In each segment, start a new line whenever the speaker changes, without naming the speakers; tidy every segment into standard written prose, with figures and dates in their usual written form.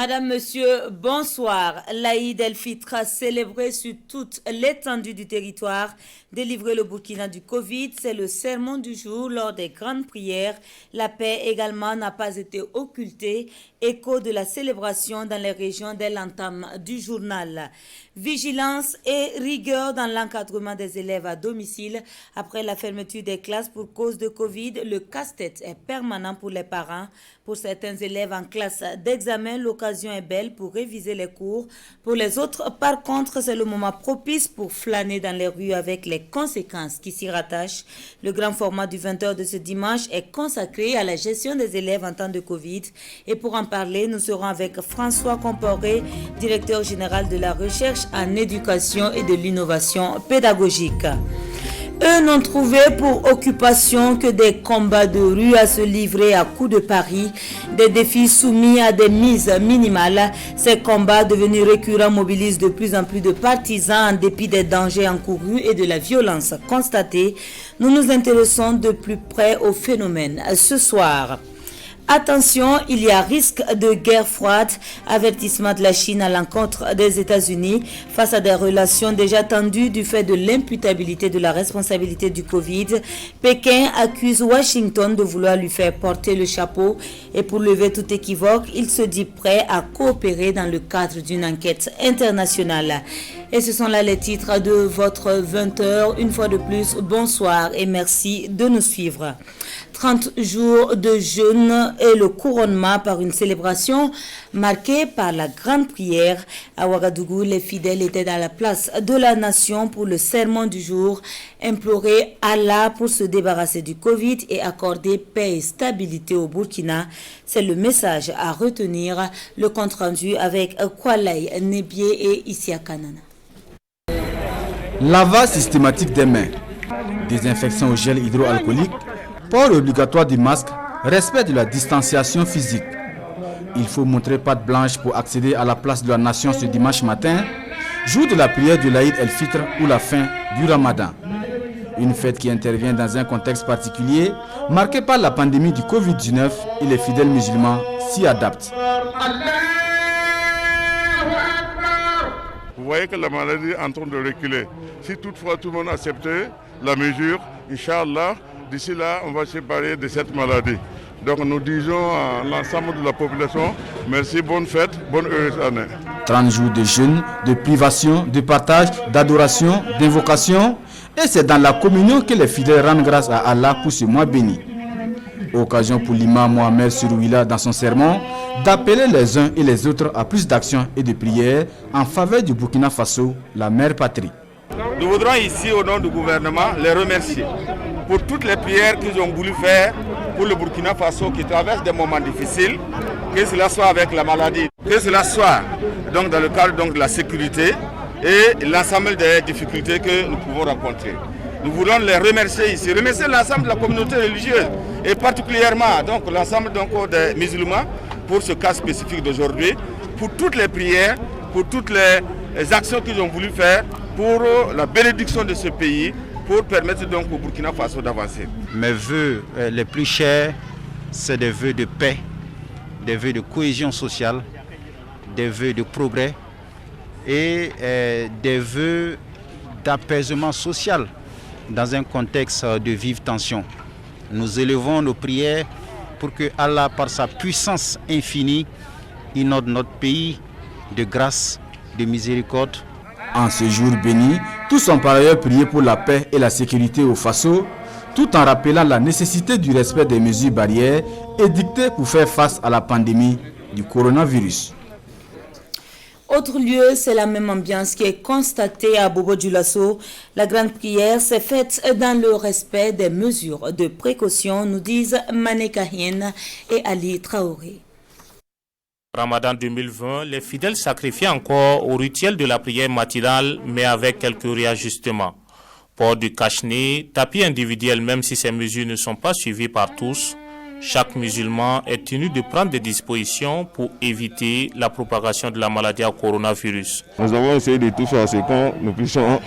Madame, Monsieur, bonsoir. L'Aïd el-Fitr a célébré sur toute l'étendue du territoire. Délivrer le Burkina du Covid, c'est le sermon du jour lors des grandes prières. La paix également n'a pas été occultée. Écho de la célébration dans les régions dès l'entame du journal. Vigilance et rigueur dans l'encadrement des élèves à domicile. Après la fermeture des classes pour cause de Covid, le casse-tête est permanent pour les parents. Pour certains élèves en classe d'examen, l'occasion est belle pour réviser les cours. Pour les autres, par contre, c'est le moment propice pour flâner dans les rues avec les conséquences qui s'y rattachent. Le grand format du 20h de ce dimanche est consacré à la gestion des élèves en temps de Covid. Et pour en parler, nous serons avec François Comporé, directeur général de la recherche en éducation et de l'innovation pédagogique. Eux n'ont trouvé pour occupation que des combats de rue à se livrer à coups de paris, des défis soumis à des mises minimales. Ces combats devenus récurrents mobilisent de plus en plus de partisans en dépit des dangers encourus et de la violence constatée. Nous nous intéressons de plus près au phénomène ce soir. Attention, il y a risque de guerre froide. Avertissement de la Chine à l'encontre des États-Unis face à des relations déjà tendues du fait de l'imputabilité de la responsabilité du Covid. Pékin accuse Washington de vouloir lui faire porter le chapeau et pour lever tout équivoque, il se dit prêt à coopérer dans le cadre d'une enquête internationale. Et ce sont là les titres de votre 20h. Une fois de plus, bonsoir et merci de nous suivre. 30 jours de jeûne et le couronnement par une célébration marquée par la grande prière. À Ouagadougou, les fidèles étaient dans la place de la nation pour le sermon du jour, implorer Allah pour se débarrasser du Covid et accorder paix et stabilité au Burkina. C'est le message à retenir. Le compte rendu avec Kwalay Nebié et Issia Kanana.
Lavage systématique des mains, désinfection au gel hydroalcoolique, port obligatoire du masque, respect de la distanciation physique. Il faut montrer patte blanche pour accéder à la place de la nation ce dimanche matin, jour de la prière de l'Aïd el-Fitr ou la fin du Ramadan. Une fête qui intervient dans un contexte particulier, marqué par la pandémie du Covid-19 et les fidèles musulmans s'y adaptent.
Vous voyez que la maladie est en train de reculer. Si toutefois tout le monde acceptait la mesure, Inch'Allah, d'ici là, on va se séparer de cette maladie. Donc nous disons à l'ensemble de la population, merci, bonne fête, bonne heureuse année.
30 jours de jeûne, de privation, de partage, d'adoration, d'invocation. Et c'est dans la communion que les fidèles rendent grâce à Allah pour ce mois béni. Occasion pour l'imam Mohamed Surouila dans son sermon d'appeler les uns et les autres à plus d'action et de prière en faveur du Burkina Faso, la mère patrie.
Nous voudrons ici, au nom du gouvernement, les remercier pour toutes les prières qu'ils ont voulu faire pour le Burkina Faso qui traverse des moments difficiles, que cela soit avec la maladie, que cela soit donc dans le cadre donc, de la sécurité et l'ensemble des difficultés que nous pouvons rencontrer. Nous voulons les remercier ici, remercier l'ensemble de la communauté religieuse et particulièrement donc l'ensemble donc, des musulmans pour ce cas spécifique d'aujourd'hui, pour toutes les prières, pour toutes les actions qu'ils ont voulu faire pour la bénédiction de ce pays, pour permettre donc au Burkina Faso d'avancer.
Mes vœux les plus chers, c'est des vœux de paix, des vœux de cohésion sociale, des vœux de progrès et des vœux d'apaisement social dans un contexte de vive tension. Nous élevons nos prières pour que Allah, par sa puissance infinie, inonde notre pays de grâce, de miséricorde.
En ce jour béni, tous ont par ailleurs prié pour la paix et la sécurité au Faso, tout en rappelant la nécessité du respect des mesures barrières édictées pour faire face à la pandémie du coronavirus.
Autre lieu, c'est la même ambiance qui est constatée à Bobo-Dioulasso. La grande prière s'est faite dans le respect des mesures de précaution, nous disent Mané Kahien et Ali Traoré.
Ramadan 2020, les fidèles sacrifient encore au rituel de la prière matinale, mais avec quelques réajustements. Port du cache-nez, tapis individuel, même si ces mesures ne sont pas suivies par tous. Chaque musulman est tenu de prendre des dispositions pour éviter la propagation de la maladie à coronavirus.
Nous avons essayé de tout faire, c'est quand nous puissions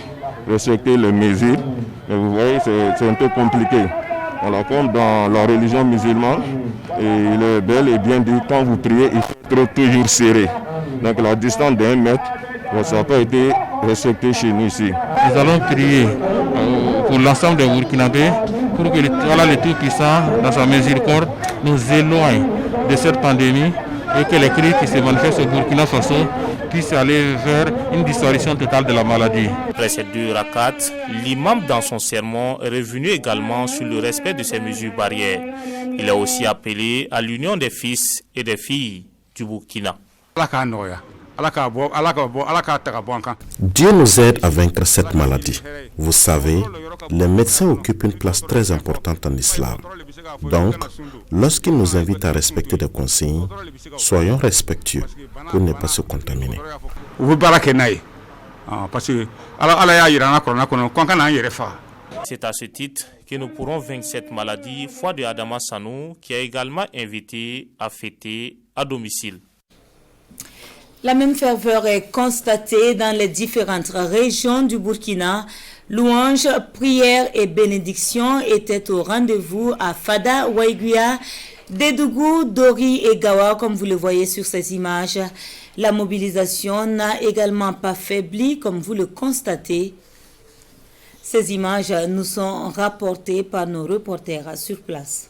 respecter les mesures. Mais vous voyez, c'est un peu compliqué.
Voilà, comme dans la religion musulmane, et il est bel et bien dit, quand vous priez, il faut être toujours serré. Donc la distance d'1 mètre, ça n'a pas été respecté chez nous ici.
Nous allons prier pour l'ensemble des Burkinabés, pour que le Tout-Puissant, dans sa miséricorde, nous éloigne de cette pandémie et que les cris qui se manifestent au Burkina Faso puissent aller vers une disparition totale de la maladie.
Après ces 2 rakats, l'imam dans son sermon est revenu également sur le respect de ces mesures barrières. Il a aussi appelé à l'union des fils et des filles du Burkina.
Dieu nous aide à vaincre cette maladie. Vous savez, les médecins occupent une place très importante en islam. Donc, lorsqu'ils nous invitent à respecter des consignes, soyons respectueux pour ne pas se contaminer.
C'est à ce titre que nous pourrons vaincre cette maladie, foi de Adama Sanou, qui a également invité à fêter à domicile.
La même ferveur est constatée dans les différentes régions du Burkina. Louanges, prières et bénédictions étaient au rendez-vous à Fada, Waiguia, Dédougou, Dori et Gawa, comme vous le voyez sur ces images. La mobilisation n'a également pas faibli, comme vous le constatez. Ces images nous sont rapportées par nos reporters sur place.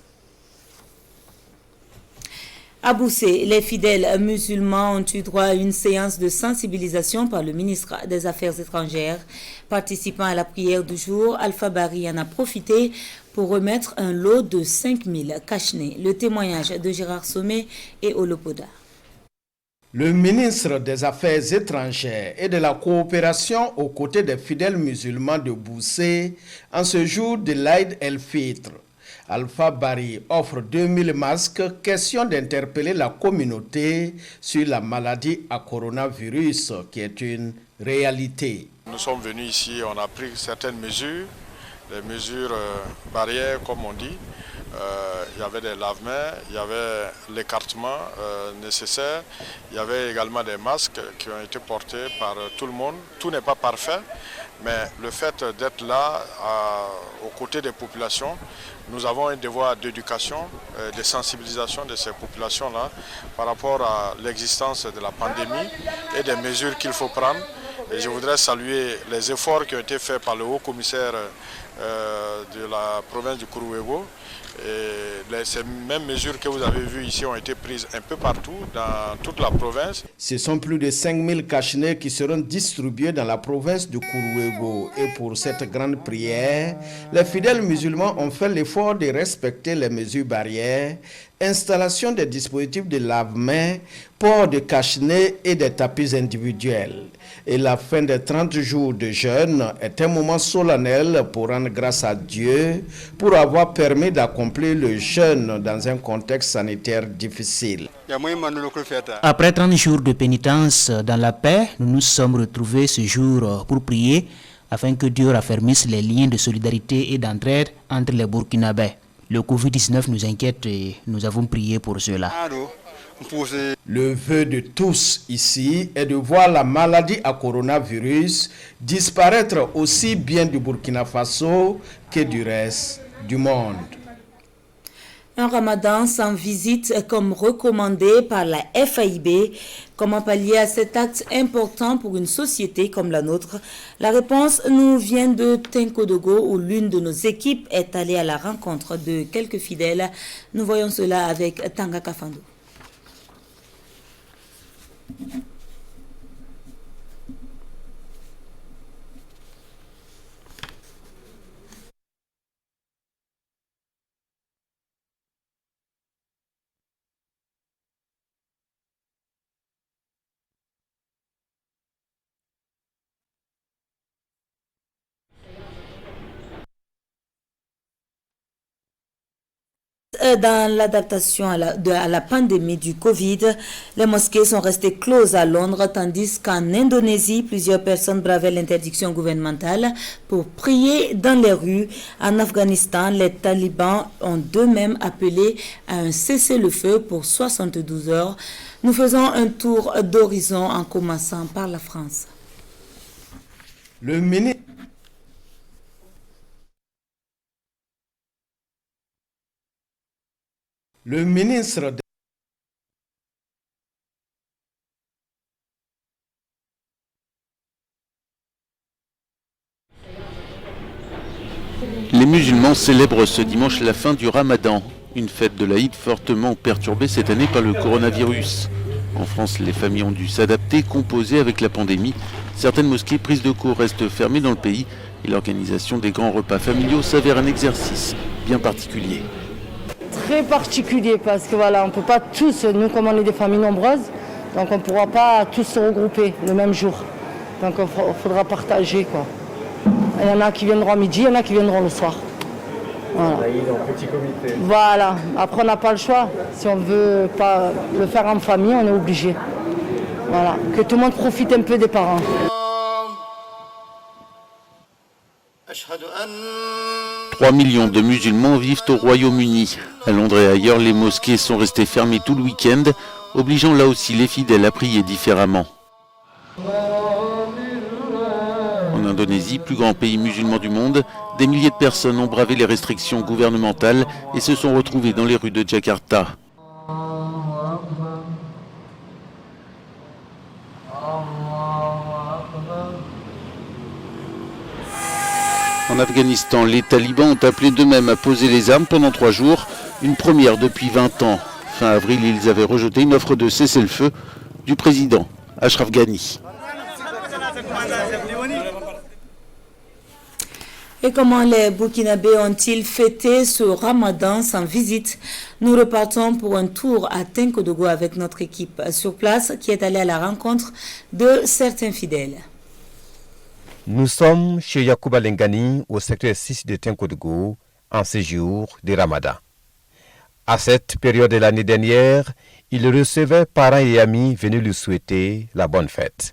À Boussé, les fidèles musulmans ont eu droit à une séance de sensibilisation par le ministre des Affaires étrangères. Participant à la prière du jour, Alpha Bari en a profité pour remettre un lot de 5000 cachenets. Le témoignage de Gérard Sommet et Olopoda.
Le ministre des Affaires étrangères et de la coopération aux côtés des fidèles musulmans de Boussé en ce jour de l'Aïd el-Fitr. Alpha Bari offre 2000 masques, question d'interpeller la communauté sur la maladie à coronavirus qui est une réalité.
Nous sommes venus ici, on a pris certaines mesures, des mesures barrières comme on dit. Il y avait des lave-mains, il y avait l'écartement nécessaire, il y avait également des masques qui ont été portés par tout le monde. Tout n'est pas parfait, mais le fait d'être là aux côtés des populations, nous avons un devoir d'éducation, de sensibilisation de ces populations-là par rapport à l'existence de la pandémie et des mesures qu'il faut prendre. Et je voudrais saluer les efforts qui ont été faits par le haut-commissaire de la province du Kourouégo. Et ces mêmes mesures que vous avez vues ici ont été prises un peu partout dans toute la province.
Ce sont plus de 5000 cachenets qui seront distribués dans la province de Kourouégo. Et pour cette grande prière, les fidèles musulmans ont fait l'effort de respecter les mesures barrières, installation des dispositifs de lave-mains, port de cachenets et des tapis individuels. Et la fin des 30 jours de jeûne est un moment solennel pour rendre grâce à Dieu pour avoir permis d'accomplir le jeûne dans un contexte sanitaire difficile.
Après 30 jours de pénitence dans la paix, nous nous sommes retrouvés ce jour pour prier afin que Dieu raffermisse les liens de solidarité et d'entraide entre les Burkinabés. Le Covid-19 nous inquiète et nous avons prié pour cela.
Le vœu de tous ici est de voir la maladie à coronavirus disparaître aussi bien du Burkina Faso que du reste du monde.
Un ramadan sans visite comme recommandé par la FAIB. Comment pallier à cet acte important pour une société comme la nôtre? La réponse nous vient de Tenkodogo où l'une de nos équipes est allée à la rencontre de quelques fidèles. Nous voyons cela avec Tanga Kafando. Dans l'adaptation à la pandémie du Covid, les mosquées sont restées closes à Londres, tandis qu'en Indonésie, plusieurs personnes bravaient l'interdiction gouvernementale pour prier dans les rues. En Afghanistan, les talibans ont d'eux-mêmes appelé à un cessez-le-feu pour 72 heures. Nous faisons un tour d'horizon en commençant par la France.
Le ministre Le ministre de
Les musulmans célèbrent ce dimanche la fin du Ramadan, une fête de l'Aïd fortement perturbée cette année par le coronavirus. En France, les familles ont dû s'adapter, composer avec la pandémie. Certaines mosquées prises de court restent fermées dans le pays et l'organisation des grands repas familiaux s'avère un exercice bien particulier.
Très particulier parce que voilà, on ne peut pas tous, nous comme on est des familles nombreuses, donc on ne pourra pas tous se regrouper le même jour. Donc il faudra partager quoi. Il y en a qui viendront à midi, il y en a qui viendront le soir. Voilà. Petit comité. Voilà. Après on n'a pas le choix. Si on ne veut pas le faire en famille, on est obligé. Voilà. Que tout le monde profite un peu des parents.
3 millions de musulmans vivent au Royaume-Uni. À Londres et ailleurs, les mosquées sont restées fermées tout le week-end, obligeant là aussi les fidèles à prier différemment. En Indonésie, plus grand pays musulman du monde, des milliers de personnes ont bravé les restrictions gouvernementales et se sont retrouvées dans les rues de Jakarta. En Afghanistan, les talibans ont appelé d'eux-mêmes à poser les armes pendant 3 jours, une première depuis 20 ans. Fin avril, ils avaient rejeté une offre de cessez-le-feu du président Ashraf Ghani.
Et comment les Burkinabés ont-ils fêté ce Ramadan sans visite? Nous repartons pour un tour à Tenkodogo avec notre équipe sur place qui est allée à la rencontre de certains fidèles.
Nous sommes chez Yacouba Lengani au secteur 6 de Tenkodogo en séjour de Ramadan. À cette période de l'année dernière, il recevait parents et amis venus lui souhaiter la bonne fête.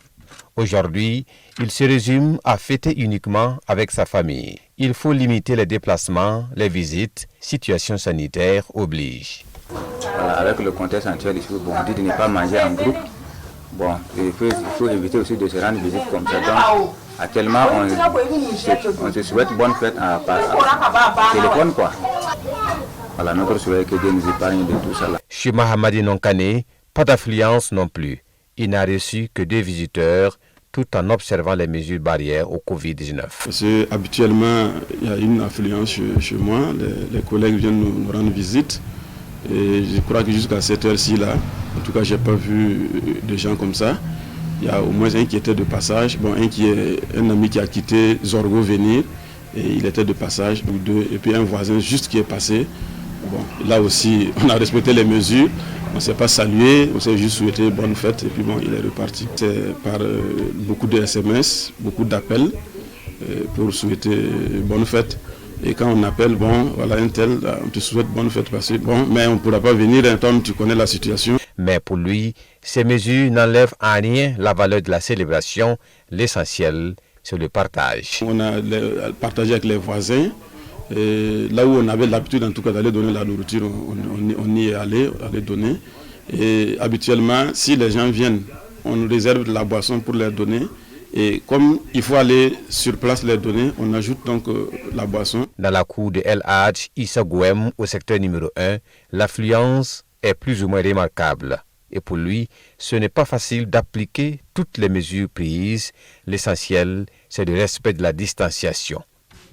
Aujourd'hui, il se résume à fêter uniquement avec sa famille. Il faut limiter les déplacements, les visites, situation sanitaire oblige.
Voilà, avec le contexte actuel, il faut dit de ne pas manger en groupe. Bon, il faut éviter aussi de se rendre visite comme ça. Donc, actuellement, on se souhaite bonne fête par téléphone, quoi. Voilà, notre souhait que Dieu nous épargne de tout ça.
Chez Mahamadi Nonkane, pas d'affluence non plus. Il n'a reçu que 2 visiteurs tout en observant les mesures barrières au Covid-19.
Parce que, habituellement, il y a une affluence chez moi. Les collègues viennent nous rendre visite. Et je crois que jusqu'à cette heure-ci, là, en tout cas, je n'ai pas vu de gens comme ça. Il y a au moins un qui était de passage, bon, un ami qui a quitté Zorgo venir, et il était de passage, ou 2, et puis un voisin juste qui est passé. Bon, là aussi, on a respecté les mesures. On ne s'est pas salué, on s'est juste souhaité bonne fête et puis bon, il est reparti. C'est par beaucoup de SMS, beaucoup d'appels pour souhaiter bonne fête. Et quand on appelle, bon, voilà un tel, on te souhaite bonne fête parce que bon, mais on ne pourra pas venir un temps, tu connais la situation.
Mais pour lui, ces mesures n'enlèvent en rien la valeur de la célébration. L'essentiel, c'est le partage.
On a partagé avec les voisins. Et là où on avait l'habitude en tout cas d'aller donner la nourriture, on y est allé donner. Et habituellement, si les gens viennent, on réserve de la boisson pour leur donner. Et comme il faut aller sur place les donner, on ajoute donc la boisson.
Dans la cour de El Hadj Issa Gouem, au secteur numéro 1, l'affluence est plus ou moins remarquable. Et pour lui, ce n'est pas facile d'appliquer toutes les mesures prises. L'essentiel, c'est le respect de la distanciation.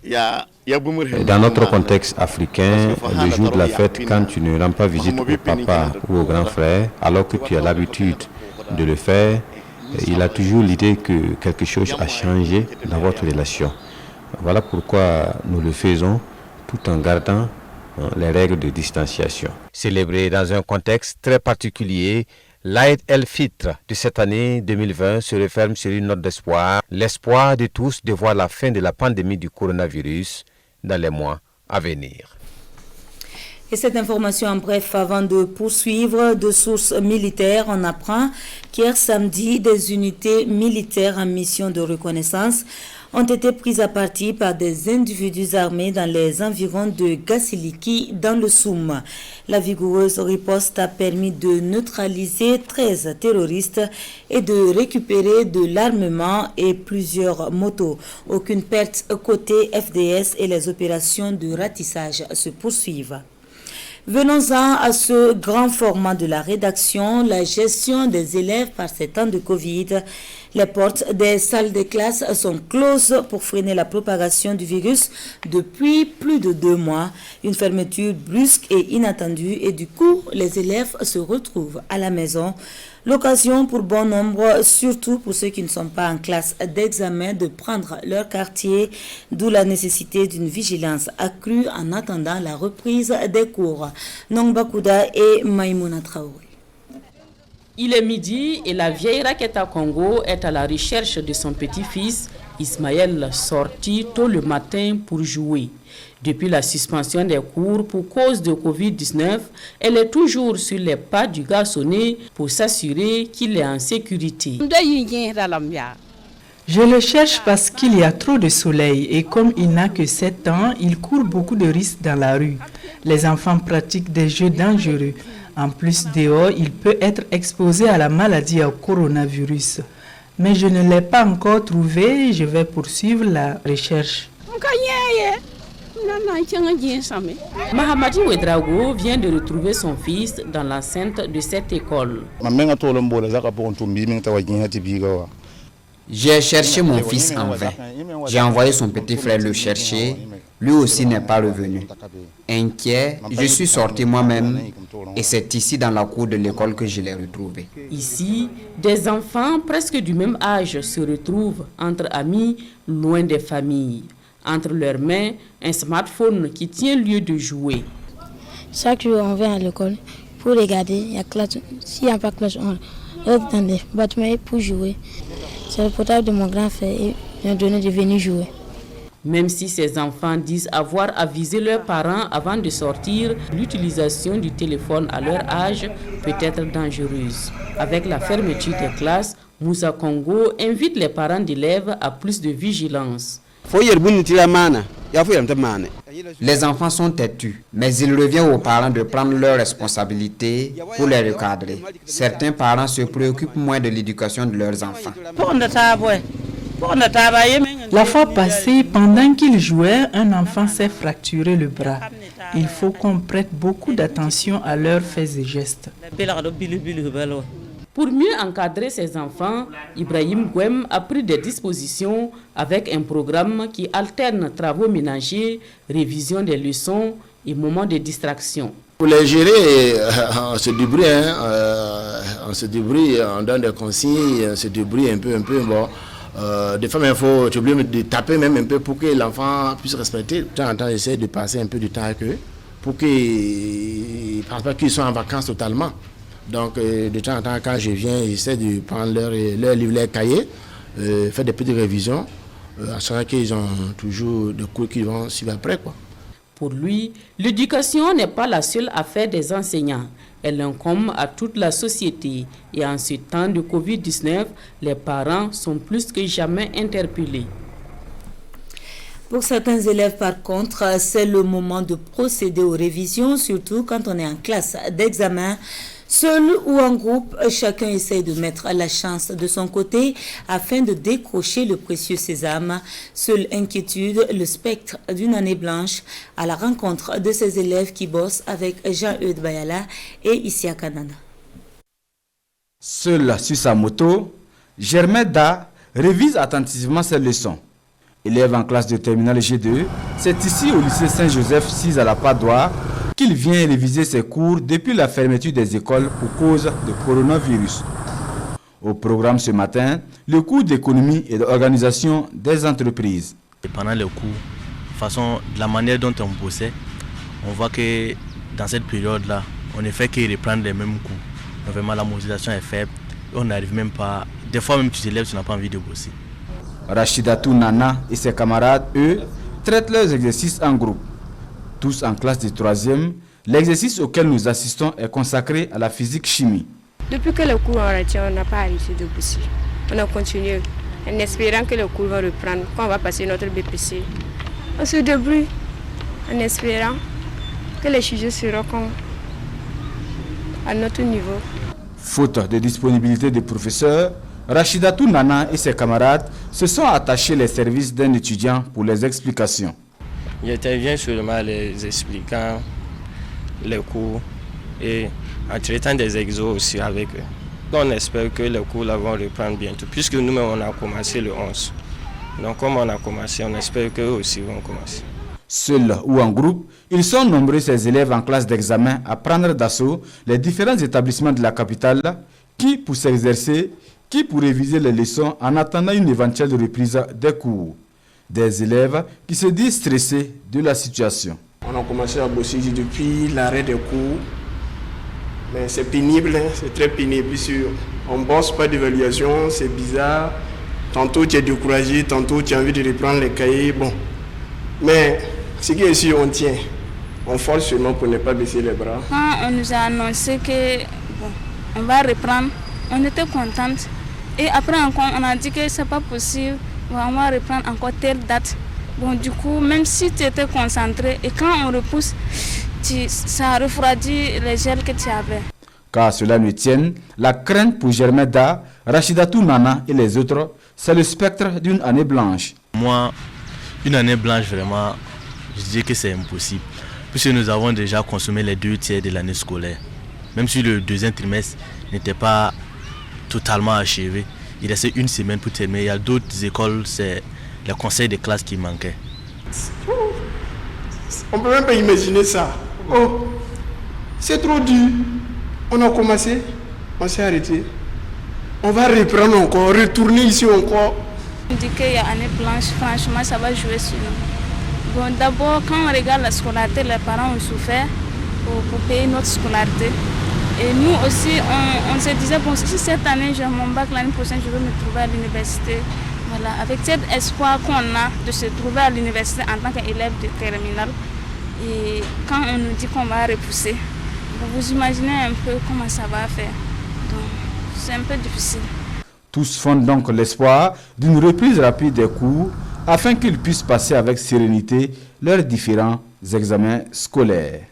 Dans notre contexte africain, le jour de la fête, quand tu ne rends pas visite au papa ou au grand frère, alors que tu as l'habitude de le faire, il a toujours l'idée que quelque chose a changé dans votre relation. Voilà pourquoi nous le faisons tout en gardant les règles de distanciation.
Célébré dans un contexte très particulier, l'Aïd el-Fitr de cette année 2020 se referme sur une note d'espoir, l'espoir de tous de voir la fin de la pandémie du coronavirus dans les mois à venir.
Et cette information en bref, avant de poursuivre, de sources militaires, on apprend qu'hier samedi, des unités militaires en mission de reconnaissance ont été prises à partie par des individus armés dans les environs de Gassiliki, dans le Soum. La vigoureuse riposte a permis de neutraliser 13 terroristes et de récupérer de l'armement et plusieurs motos. Aucune perte côté FDS et les opérations de ratissage se poursuivent. Venons-en à ce grand format de la rédaction, la gestion des élèves par ces temps de Covid. Les portes des salles de classe sont closes pour freiner la propagation du virus depuis plus de 2 mois. Une fermeture brusque et inattendue et du coup, les élèves se retrouvent à la maison. L'occasion pour bon nombre, surtout pour ceux qui ne sont pas en classe d'examen, de prendre leur quartier, d'où la nécessité d'une vigilance accrue en attendant la reprise des cours. Nongba Kouda et Maïmouna Traoré.
Il est midi et la vieille Raketa Congo est à la recherche de son petit-fils Ismaël, sorti tôt le matin pour jouer. Depuis la suspension des cours pour cause de Covid-19, elle est toujours sur les pas du garçonnet pour s'assurer qu'il est en sécurité.
Je le cherche parce qu'il y a trop de soleil et comme il n'a que 7 ans, il court beaucoup de risques dans la rue. Les enfants pratiquent des jeux dangereux. En plus, dehors, il peut être exposé à la maladie au coronavirus. Mais je ne l'ai pas encore trouvé, je vais poursuivre la recherche.
Mahamadi Ouedraogo vient de retrouver son fils dans l'enceinte de cette école.
J'ai cherché mon fils en vain. J'ai envoyé son petit frère le chercher. Lui aussi n'est pas revenu. Inquiet, je suis sorti moi-même et c'est ici dans la cour de l'école que je l'ai retrouvé.
Ici, des enfants presque du même âge se retrouvent entre amis, loin des familles. Entre leurs mains, un smartphone qui tient lieu de jouer.
Chaque jour, on vient à l'école pour regarder. Il y a classe. S'il n'y a pas de classe, on reste dans les bâtiments pour jouer. C'est le portable de mon grand frère et il m'a donné de venir jouer.
Même si ces enfants disent avoir avisé leurs parents avant de sortir, l'utilisation du téléphone à leur âge peut être dangereuse. Avec la fermeture des classes, Moussa Congo invite les parents d'élèves à plus de vigilance.
Les enfants sont têtus, mais il revient aux parents de prendre leurs responsabilités pour les recadrer. Certains parents se préoccupent moins de l'éducation de leurs enfants.
La fois passée, pendant qu'ils jouaient, un enfant s'est fracturé le bras. Il faut qu'on prête beaucoup d'attention à leurs faits et gestes.
Pour mieux encadrer ses enfants, Ibrahim Gouem a pris des dispositions avec un programme qui alterne travaux ménagers, révision des leçons et moments de distraction.
Pour les gérer, on se débrouille, on donne des consignes, on se débrouille un peu. Bon. Des fois, il faut de taper même un peu pour que l'enfant puisse respecter. De temps en temps, j'essaie de passer un peu du temps avec eux pour qu'ils ne pensent pas qu'ils sont en vacances totalement. Donc, de temps en temps, quand je viens, j'essaie de prendre leur livre, leur cahier, faire des petites révisions, à savoir qu'ils ont toujours des cours qui vont suivre après, quoi.
Pour lui, l'éducation n'est pas la seule affaire des enseignants. Elle incombe à toute la société. Et en ce temps de Covid-19, les parents sont plus que jamais interpellés.
Pour certains élèves, par contre, c'est le moment de procéder aux révisions, surtout quand on est en classe d'examen. Seul ou en groupe, chacun essaye de mettre la chance de son côté afin de décrocher le précieux sésame. Seule inquiétude, le spectre d'une année blanche à la rencontre de ces élèves qui bossent avec Jean-Eudes Bayala et Issia Kanana.
Seul sur sa moto, Germain Da révise attentivement ses leçons. Élève en classe de terminale G2, c'est ici au lycée Saint-Joseph 6 à la Padoie qu'il vient réviser ses cours depuis la fermeture des écoles pour cause de coronavirus. Au programme ce matin, le cours d'économie et d'organisation des entreprises.
Et pendant le cours, de la manière dont on bossait, on voit que dans cette période-là, on ne fait que reprendre les mêmes cours. Donc vraiment, la motivation est faible. On n'arrive même pas. Des fois, même tu te lèves, tu n'as pas envie de bosser.
Rachidatou Nana et ses camarades, eux, traitent leurs exercices en groupe. Tous en classe de 3e, l'exercice auquel nous assistons est consacré à la physique-chimie.
Depuis que le cours a arrêté, on n'a pas arrêté de bosser. On a continué en espérant que le cours va reprendre, quand on va passer notre BPC. On se débrouille en espérant que les sujets seront à notre niveau.
Faute de disponibilité des professeurs, Rachidatou Nana et ses camarades se sont attachés les services d'un étudiant pour les explications.
J'interviens seulement les expliquant
les cours et en traitant des exos aussi avec eux. On espère que les cours là vont reprendre bientôt, puisque nous-mêmes on a commencé le 11. Donc comme on a commencé, on espère qu'eux aussi vont commencer.
Seuls ou en groupe, ils sont nombreux ces élèves en classe d'examen à prendre d'assaut les différents établissements de la capitale, qui pour s'exercer, qui pour réviser les leçons en attendant une éventuelle reprise des cours. Des élèves qui se disent stressés de la situation.
On a commencé à bosser depuis l'arrêt des cours, mais c'est pénible, c'est très pénible. On ne bosse pas d'évaluation, c'est bizarre. Tantôt tu es découragé, tantôt tu as envie de reprendre les cahiers. Bon. Mais ce qui est sûr, on tient. On force seulement pour ne pas baisser les bras.
Quand on nous a annoncé que on va reprendre, on était contente. Et après encore, on a dit que c'est pas possible, on va reprendre encore telle date. Bon, du coup, même si tu étais concentré, et quand on repousse, ça refroidit les gels que tu avais.
Car cela ne tienne, la crainte pour Germain Da, Rachidatou Nana et les autres, c'est le spectre d'une année blanche.
Moi, une année blanche, vraiment, je dis que c'est impossible. Puisque nous avons déjà consommé les 2/3 de l'année scolaire. Même si le deuxième trimestre n'était pas totalement achevé, il restait une semaine pour terminer. Il y a d'autres écoles, c'est les conseils de classe qui manquaient.
On ne peut même pas imaginer ça. Oh, c'est trop dur. On a commencé, on s'est arrêté. On va reprendre encore, retourner ici encore.
On dit qu'il y a année blanche, franchement, ça va jouer sur nous. Bon, d'abord, quand on regarde la scolarité, les parents ont souffert pour payer notre scolarité. Et nous aussi, on se disait, bon, si cette année j'ai mon bac, l'année prochaine, je veux me trouver à l'université. Voilà, avec cet espoir qu'on a de se trouver à l'université en tant qu'élève de terminale. Et quand on nous dit qu'on va repousser, vous imaginez un peu comment ça va faire. Donc, c'est un peu difficile.
Tous fondent donc l'espoir d'une reprise rapide des cours afin qu'ils puissent passer avec sérénité leurs différents examens scolaires.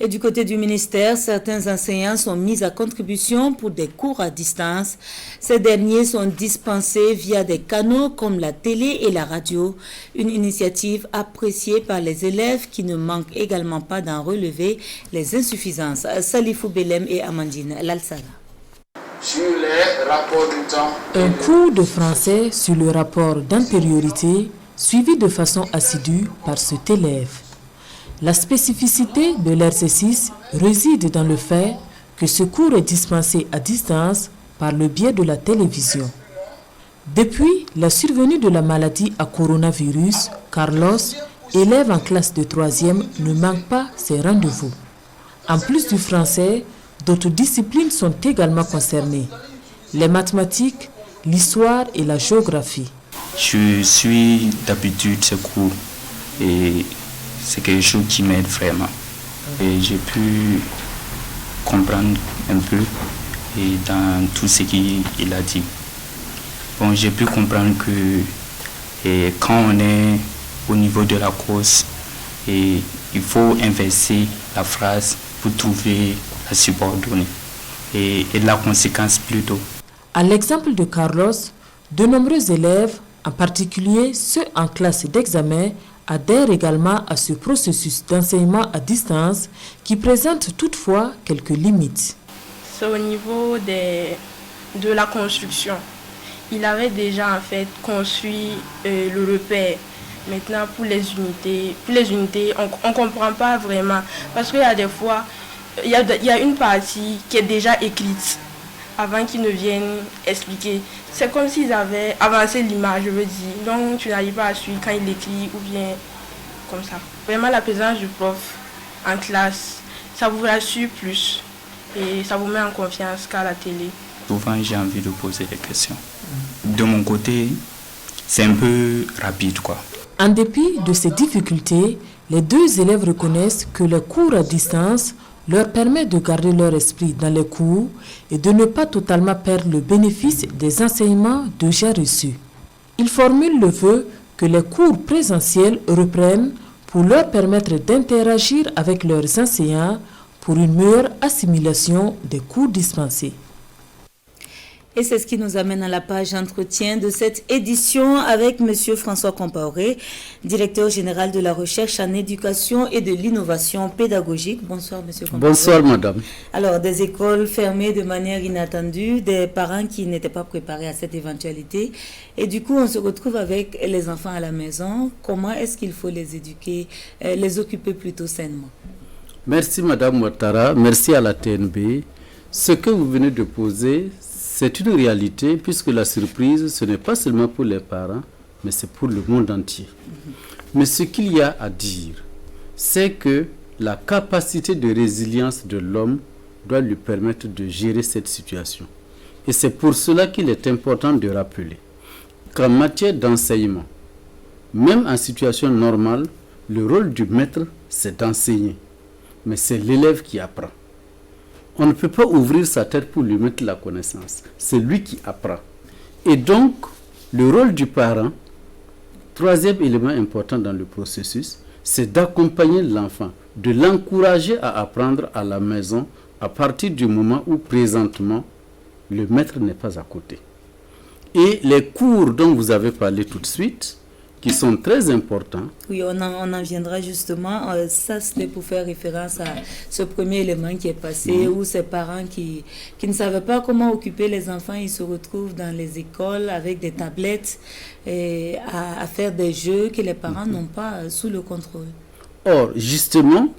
Et du côté du ministère, certains enseignants sont mis à contribution pour des cours à distance. Ces derniers sont dispensés via des canaux comme la télé et la radio, une initiative appréciée par les élèves qui ne manquent également pas d'en relever les insuffisances. Salifou Belem et Amandine Lalsaga.
Sur les rapports du temps.
Un cours de français sur le rapport d'antériorité, suivi de façon assidue par cet élève. La spécificité de l'exercice réside dans le fait que ce cours est dispensé à distance par le biais de la télévision. Depuis la survenue de la maladie à coronavirus, Carlos, élève en classe de 3e, ne manque pas ses rendez-vous. En plus du français, d'autres disciplines sont également concernées. Les mathématiques, l'histoire et la géographie.
Je suis d'habitude ce cours et c'est quelque chose qui m'aide vraiment. Et j'ai pu comprendre un peu et dans tout ce qu'il a dit. Bon, j'ai pu comprendre que quand on est au niveau de la cause, il faut inverser la phrase pour trouver la subordonnée et la conséquence plutôt.
À l'exemple de Carlos, de nombreux élèves, en particulier ceux en classe d'examen, adhèrent également à ce processus d'enseignement à distance qui présente toutefois quelques limites.
C'est au niveau de la construction. Il avait déjà en fait construit le repère. Maintenant pour les unités, on ne comprend pas vraiment parce qu'il y a des fois, il y a une partie qui est déjà écrite avant qu'ils ne viennent expliquer. C'est comme s'ils avaient avancé l'image, je veux dire. Donc tu n'arrives pas à suivre quand il écrit ou bien comme ça. Vraiment la présence du prof en classe, ça vous rassure plus et ça vous met en confiance qu'à la télé.
Souvent j'ai envie de poser des questions. De mon côté, c'est un peu rapide quoi.
En dépit de ces difficultés, les deux élèves reconnaissent que les cours à distance leur permet de garder leur esprit dans les cours et de ne pas totalement perdre le bénéfice des enseignements déjà reçus. Ils formulent le vœu que les cours présentiels reprennent pour leur permettre d'interagir avec leurs enseignants pour une meilleure assimilation des cours dispensés.
Et c'est ce qui nous amène à la page entretien de cette édition avec M. François Compaoré, directeur général de la recherche en éducation et de l'innovation pédagogique. Bonsoir M. Compaoré.
Bonsoir Madame.
Alors, des écoles fermées de manière inattendue, des parents qui n'étaient pas préparés à cette éventualité. Et du coup, on se retrouve avec les enfants à la maison. Comment est-ce qu'il faut les éduquer, les occuper plutôt sainement?
Merci Madame Ouattara, merci à la TNB. Ce que vous venez de poser, c'est une réalité, puisque la surprise, ce n'est pas seulement pour les parents, mais c'est pour le monde entier. Mais ce qu'il y a à dire, c'est que la capacité de résilience de l'homme doit lui permettre de gérer cette situation. Et c'est pour cela qu'il est important de rappeler qu'en matière d'enseignement, même en situation normale, le rôle du maître, c'est d'enseigner. Mais c'est l'élève qui apprend. On ne peut pas ouvrir sa tête pour lui mettre la connaissance. C'est lui qui apprend. Et donc, le rôle du parent, troisième élément important dans le processus, c'est d'accompagner l'enfant, de l'encourager à apprendre à la maison à partir du moment où, présentement, le maître n'est pas à côté. Et les cours dont vous avez parlé tout de suite, qui sont très importants.
Oui, on en viendra justement. Ça, c'était pour faire référence à ce premier élément qui est passé, où ces parents qui ne savaient pas comment occuper les enfants, ils se retrouvent dans les écoles avec des tablettes et à faire des jeux que les parents n'ont pas sous le contrôle.
Or, justement,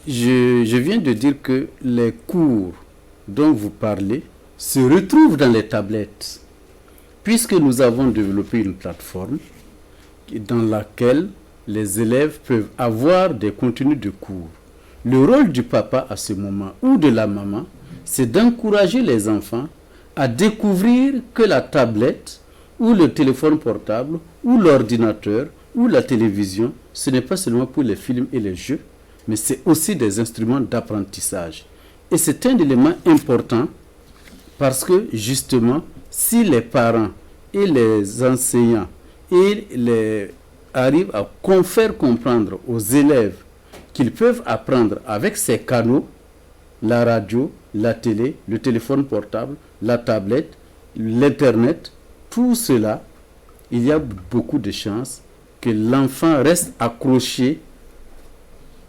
je viens de dire que les cours dont vous parlez se retrouvent dans les tablettes, puisque nous avons développé une plateforme dans laquelle les élèves peuvent avoir des contenus de cours. Le rôle du papa à ce moment ou de la maman, c'est d'encourager les enfants à découvrir que la tablette ou le téléphone portable ou l'ordinateur ou la télévision, ce n'est pas seulement pour les films et les jeux, mais c'est aussi des instruments d'apprentissage. Et c'est un élément important parce que justement, si les parents et les enseignants arrivent à faire comprendre aux élèves qu'ils peuvent apprendre avec ces canaux, la radio, la télé, le téléphone portable, la tablette, l'internet, tout cela, il y a beaucoup de chances que l'enfant reste accroché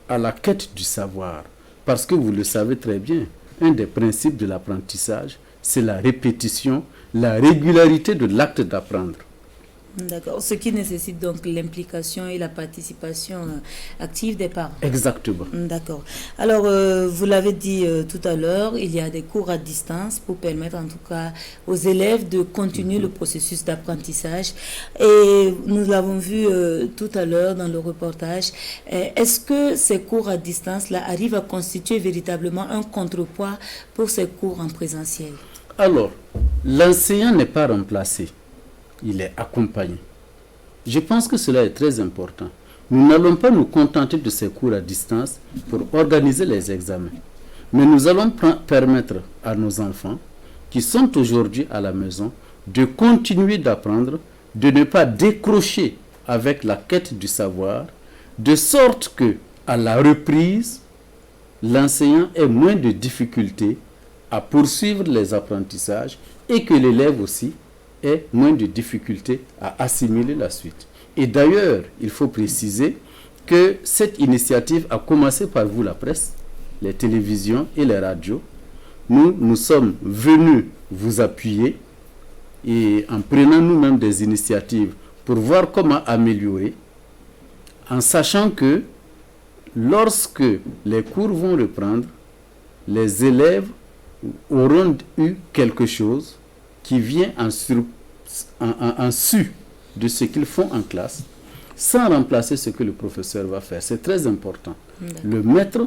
à la quête du savoir. Parce que vous le savez très bien, un des principes de l'apprentissage, c'est la répétition, la régularité de l'acte d'apprendre.
D'accord, ce qui nécessite donc l'implication et la participation active des parents.
Exactement.
D'accord. Alors, vous l'avez dit tout à l'heure, il y a des cours à distance pour permettre en tout cas aux élèves de continuer le processus d'apprentissage. Et nous l'avons vu tout à l'heure dans le reportage. Est-ce que ces cours à distance-là arrivent à constituer véritablement un contrepoids pour ces cours en présentiel?
Alors, l'enseignant n'est pas remplacé. Il est accompagné. Je pense que cela est très important. Nous n'allons pas nous contenter de ces cours à distance pour organiser les examens. Mais nous allons permettre à nos enfants qui sont aujourd'hui à la maison de continuer d'apprendre, de ne pas décrocher avec la quête du savoir, de sorte que, à la reprise, l'enseignant ait moins de difficultés à poursuivre les apprentissages et que l'élève aussi ait moins de difficultés à assimiler la suite. Et d'ailleurs, il faut préciser que cette initiative a commencé par vous, la presse, les télévisions et les radios. Nous sommes venus vous appuyer et en prenant nous-mêmes des initiatives pour voir comment améliorer, en sachant que lorsque les cours vont reprendre, les élèves auront eu quelque chose qui vient en su de ce qu'ils font en classe, sans remplacer ce que le professeur va faire. C'est très important. Le maître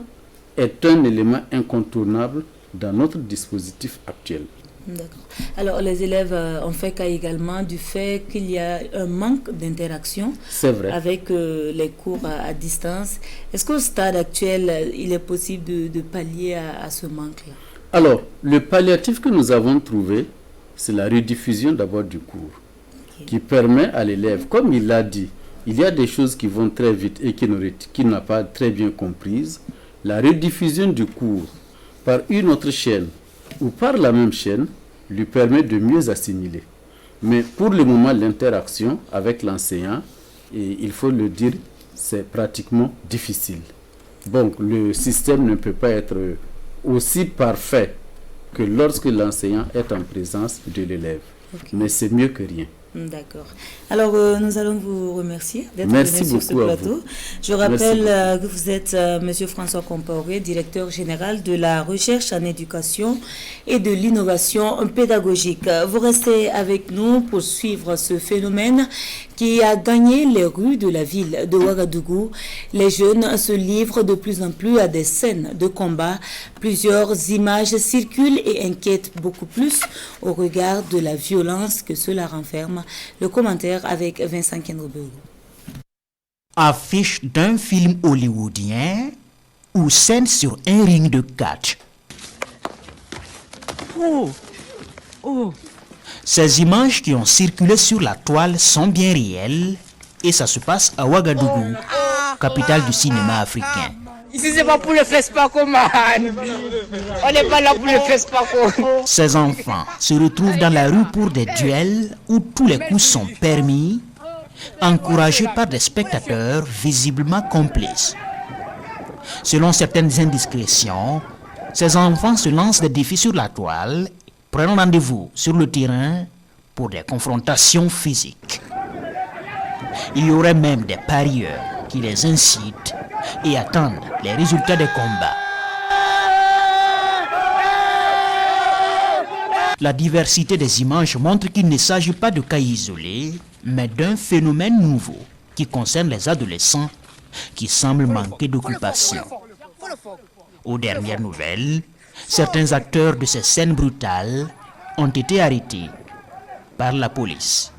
est un élément incontournable dans notre dispositif actuel.
D'accord. Alors, les élèves ont fait cas également du fait qu'il y a un manque d'interaction avec les cours à distance. Est-ce qu'au stade actuel, il est possible de pallier à ce manque-là?
Alors, le palliatif que nous avons trouvé, c'est la rediffusion d'abord du cours, qui permet à l'élève, comme il l'a dit, il y a des choses qui vont très vite et qu'il n'a pas très bien comprises. La rediffusion du cours par une autre chaîne ou par la même chaîne lui permet de mieux assimiler. Mais pour le moment, l'interaction avec l'enseignant, et il faut le dire, c'est pratiquement difficile. Donc le système ne peut pas être aussi parfait que lorsque l'enseignant est en présence de l'élève. Okay. Mais c'est mieux que rien.
D'accord. Alors, nous allons vous remercier d'être venu sur ce plateau. Je rappelle que vous êtes M. François Compaoré, directeur général de la recherche en éducation et de l'innovation pédagogique. Vous restez avec nous pour suivre ce phénomène qui a gagné les rues de la ville de Ouagadougou. Les jeunes se livrent de plus en plus à des scènes de combat. Plusieurs images circulent et inquiètent beaucoup plus au regard de la violence que cela renferme. Le commentaire avec Vincent Kenrobeau.
Affiche d'un film hollywoodien ou scène sur un ring de catch. Ces images qui ont circulé sur la toile sont bien réelles et ça se passe à Ouagadougou, capitale du cinéma africain.
Ici, c'est pas pour le FESPACO, man. On n'est pas là pour le FESPACO.
Ces enfants se retrouvent dans la rue pour des duels où tous les coups sont permis, encouragés par des spectateurs visiblement complices. Selon certaines indiscrétions, ces enfants se lancent des défis sur la toile, prennent rendez-vous sur le terrain pour des confrontations physiques. Il y aurait même des parieurs qui les incitent et attendent les résultats des combats. La diversité des images montre qu'il ne s'agit pas de cas isolés, mais d'un phénomène nouveau qui concerne les adolescents qui semblent manquer d'occupation. Aux dernières nouvelles, certains acteurs de ces scènes brutales ont été arrêtés par la police.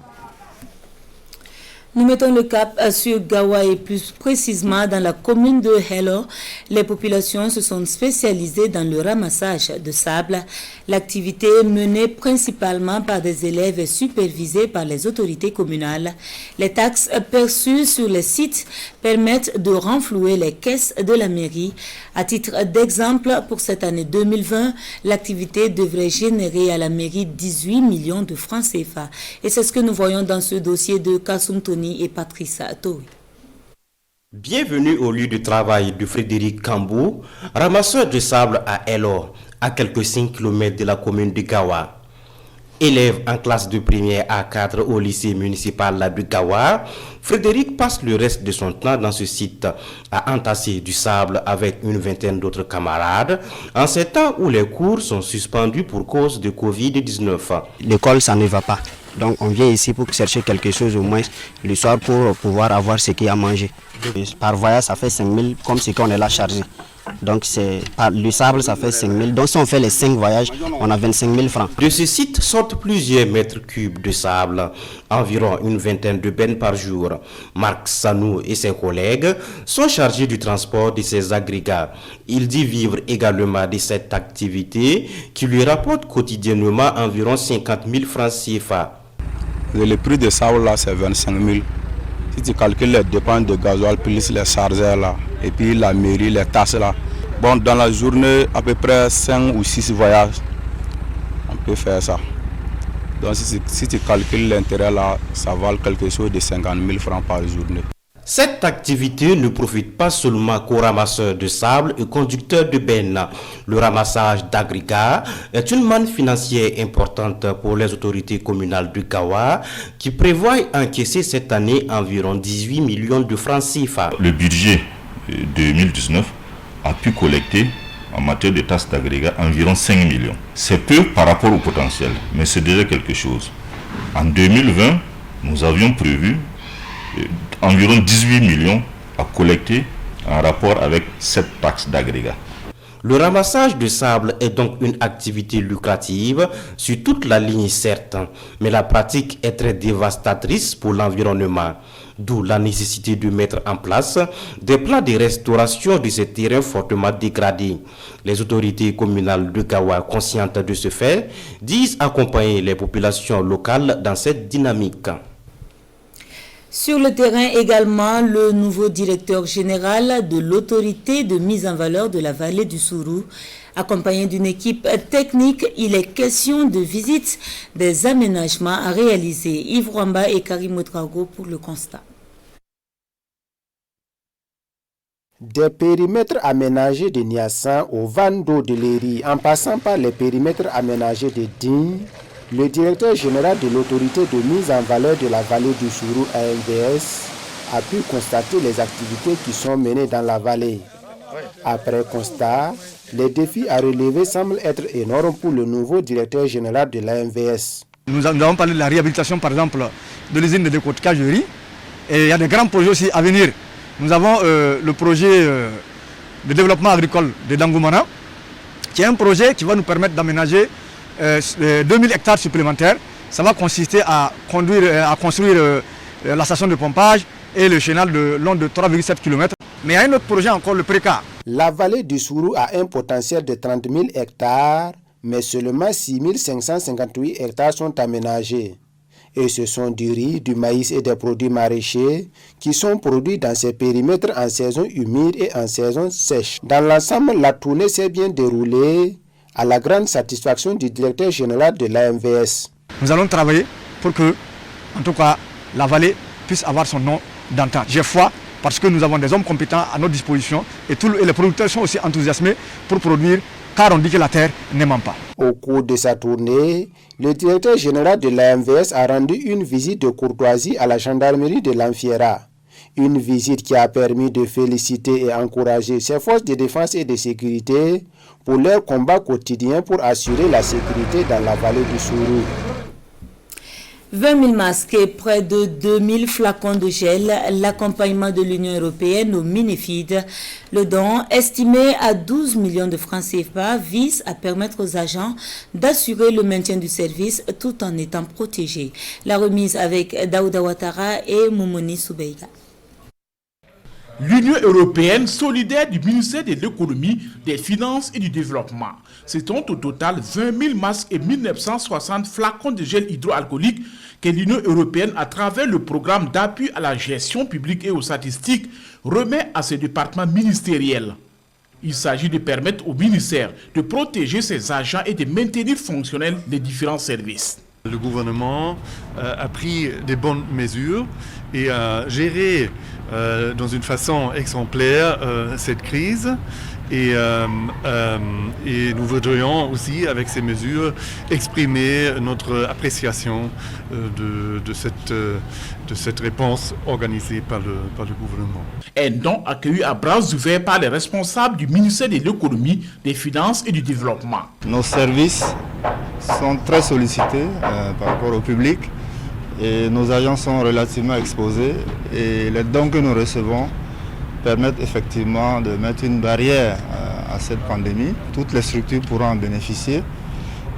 Nous mettons le cap sur Gawa et plus précisément dans la commune de Hello. Les populations se sont spécialisées dans le ramassage de sable. L'activité est menée principalement par des élèves et supervisée par les autorités communales. Les taxes perçues sur les sites permettent de renflouer les caisses de la mairie. À titre d'exemple, pour cette année 2020, l'activité devrait générer à la mairie 18 millions de francs CFA. Et c'est ce que nous voyons dans ce dossier de Kassoum Tony et Patrice Toui.
Bienvenue au lieu de travail de Frédéric Cambou, ramasseur de sable à Elor, à quelques 5 km de la commune de Gawa. Élève en classe de première A4 au lycée municipal de Gawa, Frédéric passe le reste de son temps dans ce site à entasser du sable avec une vingtaine d'autres camarades en ces temps où les cours sont suspendus pour cause de Covid-19.
L'école, ça ne va pas. Donc on vient ici pour chercher quelque chose au moins le soir pour pouvoir avoir ce qu'il y a à manger. Par voyage, ça fait 5 000 comme ce qu'on est là chargé. Donc le sable, ça fait 5 000. Donc si on fait les 5 voyages, on a 25 000 francs.
De ce site sortent plusieurs mètres cubes de sable, environ une vingtaine de bennes par jour. Marc Sanou et ses collègues sont chargés du transport de ces agrégats. Il dit vivre également de cette activité qui lui rapporte quotidiennement environ 50 000 francs CFA.
Le prix de sable là, c'est 25 000. Si tu calcules les dépenses de gasoil plus les chargeurs là, et puis la mairie, les tasses là. Bon, dans la journée, à peu près 5 ou 6 voyages, on peut faire ça. Donc si tu calcules l'intérêt là, ça vaut quelque chose de 50 000 francs par journée.
Cette activité ne profite pas seulement qu'aux ramasseurs de sable et conducteurs de bennes. Le ramassage d'agrégats est une manne financière importante pour les autorités communales de Gawa qui prévoient encaisser cette année environ 18 millions de francs CFA.
Le budget 2019 a pu collecter en matière de taxes d'agrégats environ 5 millions. C'est peu par rapport au potentiel, mais c'est déjà quelque chose. En 2020, nous avions prévu environ 18 millions à collecter en rapport avec cette taxe d'agrégat.
Le ramassage de sable est donc une activité lucrative sur toute la ligne certes, mais la pratique est très dévastatrice pour l'environnement, d'où la nécessité de mettre en place des plans de restauration de ces terrains fortement dégradés. Les autorités communales de Gawa, conscientes de ce fait, disent accompagner les populations locales dans cette dynamique.
Sur le terrain également, le nouveau directeur général de l'autorité de mise en valeur de la vallée du Sourou, accompagné d'une équipe technique, il est question de visite des aménagements à réaliser. Yves Rwamba et Karim Ouedraogo pour le constat.
Des périmètres aménagés de Niassan au Vando de Léry, en passant par les périmètres aménagés de Digne, le directeur général de l'autorité de mise en valeur de la vallée du Sourou AMVS a pu constater les activités qui sont menées dans la vallée. Après constat, les défis à relever semblent être énormes pour le nouveau directeur général de l'AMVS.
Nous avons parlé de la réhabilitation par exemple de l'usine de décortiquage de riz et il y a des grands projets aussi à venir. Nous avons le projet de développement agricole de Dangoumana qui est un projet qui va nous permettre d'aménager 2000 hectares supplémentaires. Ça va consister à construire la station de pompage et le chenal de long de 3,7 km. Mais il y a un autre projet encore, le Préca.
La vallée du Sourou a un potentiel de 30 000 hectares, mais seulement 6 558 hectares sont aménagés. Et ce sont du riz, du maïs et des produits maraîchers qui sont produits dans ces périmètres en saison humide et en saison sèche. Dans l'ensemble, la tournée s'est bien déroulée à la grande satisfaction du directeur général de l'AMVS.
Nous allons travailler pour que, en tout cas, la vallée puisse avoir son nom d'antan. J'ai foi parce que nous avons des hommes compétents à notre disposition et les producteurs sont aussi enthousiasmés pour produire, car on dit que la terre ne ment pas.
Au cours de sa tournée, le directeur général de l'AMVS a rendu une visite de courtoisie à la gendarmerie de l'Anfiera. Une visite qui a permis de féliciter et encourager ses forces de défense et de sécurité pour leur combat quotidien pour assurer la sécurité dans la vallée du Sourou.
20 000 masques et près de 2000 flacons de gel, l'accompagnement de l'Union européenne au Minifid. Le don, estimé à 12 millions de francs CFA, vise à permettre aux agents d'assurer le maintien du service tout en étant protégés. La remise avec Daouda Ouattara et Moumouni Soubeiga.
L'Union européenne solidaire du ministère de l'économie, des finances et du développement. C'est donc au total 20 000 masques et 1960 flacons de gel hydroalcoolique que l'Union européenne, à travers le programme d'appui à la gestion publique et aux statistiques, remet à ce département ministériel. Il s'agit de permettre au ministère de protéger ses agents et de maintenir fonctionnels les différents services.
Le gouvernement a pris des bonnes mesures et a géré dans une façon exemplaire cette crise et nous voudrions aussi avec ces mesures exprimer notre appréciation de cette réponse organisée par le gouvernement.
Un don accueilli à bras ouverts par les responsables du ministère de l'économie, des finances et du développement.
Nos services sont très sollicités par rapport au public et nos agents sont relativement exposés et les dons que nous recevons permettent effectivement de mettre une barrière à cette pandémie. Toutes les structures pourront en bénéficier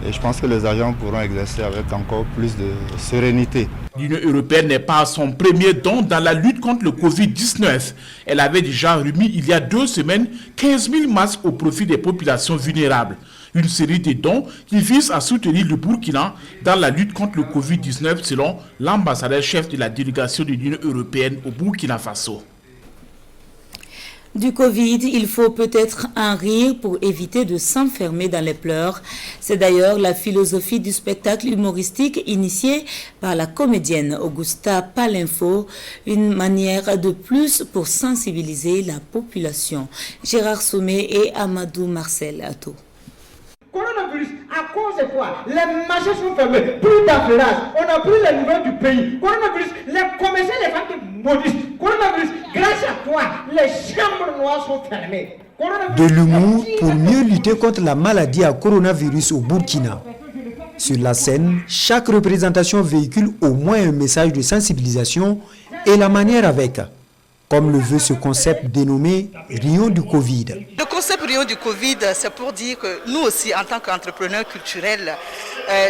et je pense que les agents pourront exercer avec encore plus de sérénité.
L'Union européenne n'est pas à son premier don dans la lutte contre le Covid-19. Elle avait déjà remis il y a 2 semaines 15 000 masques au profit des populations vulnérables. Une série de dons qui visent à soutenir le Burkina dans la lutte contre le Covid-19 selon l'ambassadeur chef de la délégation de l'Union européenne au Burkina Faso.
Du Covid, il faut peut-être en rire pour éviter de s'enfermer dans les pleurs. C'est d'ailleurs la philosophie du spectacle humoristique initié par la comédienne Augusta Palinfo, une manière de plus pour sensibiliser la population. Gérard Sommet et Amadou Marcel Atto.
Coronavirus, à cause de quoi? Les marchés sont fermés, plus d'affluence, on a pris les nouvelles du pays. Coronavirus, les commerçants, les gens qui maudissent. Coronavirus, grâce à toi, les chambres noires sont fermées.
De l'humour pour mieux lutter contre la maladie à coronavirus au Burkina. Sur la scène, chaque représentation véhicule au moins un message de sensibilisation et la manière avec, comme le veut ce concept dénommé Rions du Covid.
Le concept Rions du Covid, c'est pour dire que nous aussi, en tant qu'entrepreneurs culturels,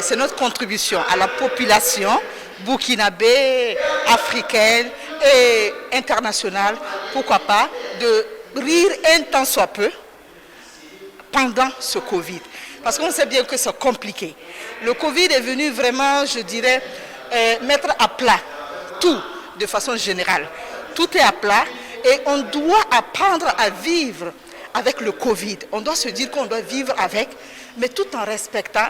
c'est notre contribution à la population burkinabé, africaine et internationale, pourquoi pas, de rire un tant soit peu pendant ce Covid. Parce qu'on sait bien que c'est compliqué. Le Covid est venu vraiment, je dirais, mettre à plat tout. de façon générale. Tout est à plat et on doit apprendre à vivre avec le Covid. On doit se dire qu'on doit vivre avec, mais tout en respectant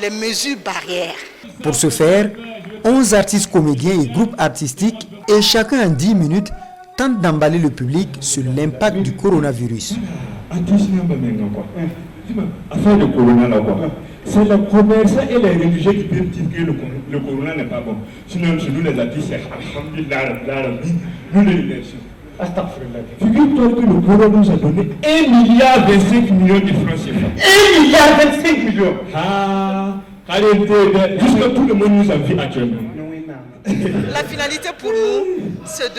les mesures barrières.
Pour ce faire, 11 artistes comédiens et groupes artistiques, et chacun en 10 minutes, tentent d'emballer le public sur l'impact du coronavirus.
C'est le commerçant et les religieux qui peuvent dire que le corona n'est pas bon. Sinon, chez nous, les artistes, c'est alhamdulillah, nous les remercions. Figure-toi que le corona nous a donné 1,25 milliard de francs CFA. 1,25 milliard. Ah, jusqu'à tout le monde nous a vu actuellement.
La finalité pour nous, c'est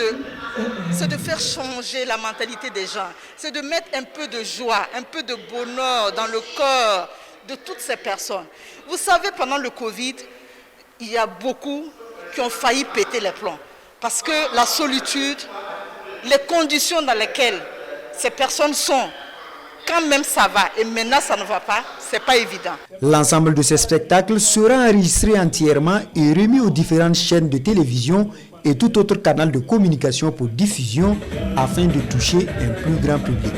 de faire changer la mentalité des gens. C'est de mettre un peu de joie, un peu de bonheur dans le corps de toutes ces personnes. Vous savez, pendant le Covid, il y a beaucoup qui ont failli péter les plombs. Parce que la solitude, les conditions dans lesquelles ces personnes sont, quand même ça va, et maintenant ça ne va pas, c'est pas évident.
L'ensemble de ces spectacles sera enregistré entièrement et remis aux différentes chaînes de télévision et tout autre canal de communication pour diffusion afin de toucher un plus grand public.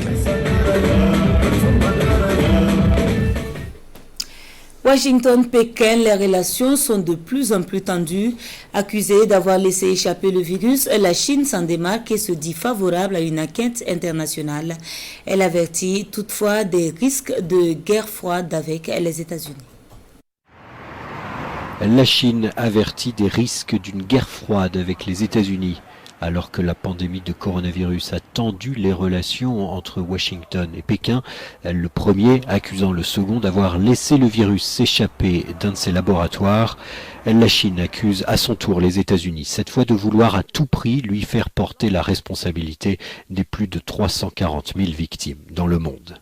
Washington-Pékin, les relations sont de plus en plus tendues. Accusée d'avoir laissé échapper le virus, la Chine s'en démarque et se dit favorable à une enquête internationale. Elle avertit toutefois des risques de guerre froide avec les États-Unis.
La Chine avertit des risques d'une guerre froide avec les États-Unis. Alors que la pandémie de coronavirus a tendu les relations entre Washington et Pékin, le premier accusant le second d'avoir laissé le virus s'échapper d'un de ses laboratoires, la Chine accuse à son tour les États-Unis, cette fois de vouloir à tout prix lui faire porter la responsabilité des plus de 340 000 victimes dans le monde.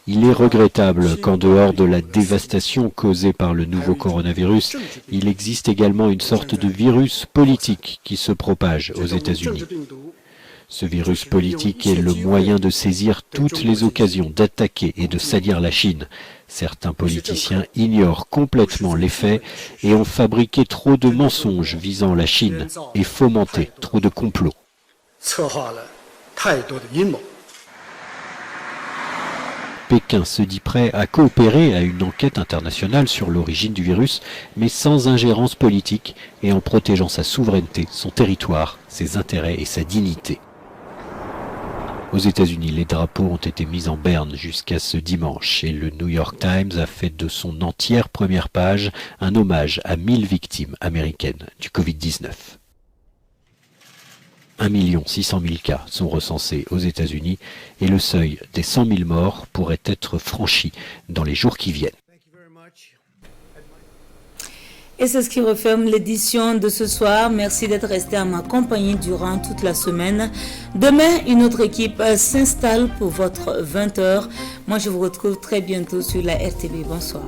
Il est regrettable qu'en dehors de la dévastation causée par le nouveau coronavirus, il existe également une sorte de virus politique qui se propage aux États-Unis. Ce virus politique est le moyen de saisir toutes les occasions d'attaquer et de salir la Chine. Certains politiciens ignorent complètement les faits et ont fabriqué trop de mensonges visant la Chine et fomenté trop de complots. Pékin se dit prêt à coopérer à une enquête internationale sur l'origine du virus, mais sans ingérence politique et en protégeant sa souveraineté, son territoire, ses intérêts et sa dignité. Aux États-Unis, les drapeaux ont été mis en berne jusqu'à ce dimanche et le New York Times a fait de son entière première page un hommage à 1000 victimes américaines du Covid-19. 1 600 000 cas sont recensés aux États-Unis et le seuil des 100 000 morts pourrait être franchi dans les jours qui viennent.
Et c'est ce qui referme l'édition de ce soir. Merci d'être resté à ma compagnie durant toute la semaine. Demain, une autre équipe s'installe pour votre 20h. Moi, je vous retrouve très bientôt sur la RTB. Bonsoir.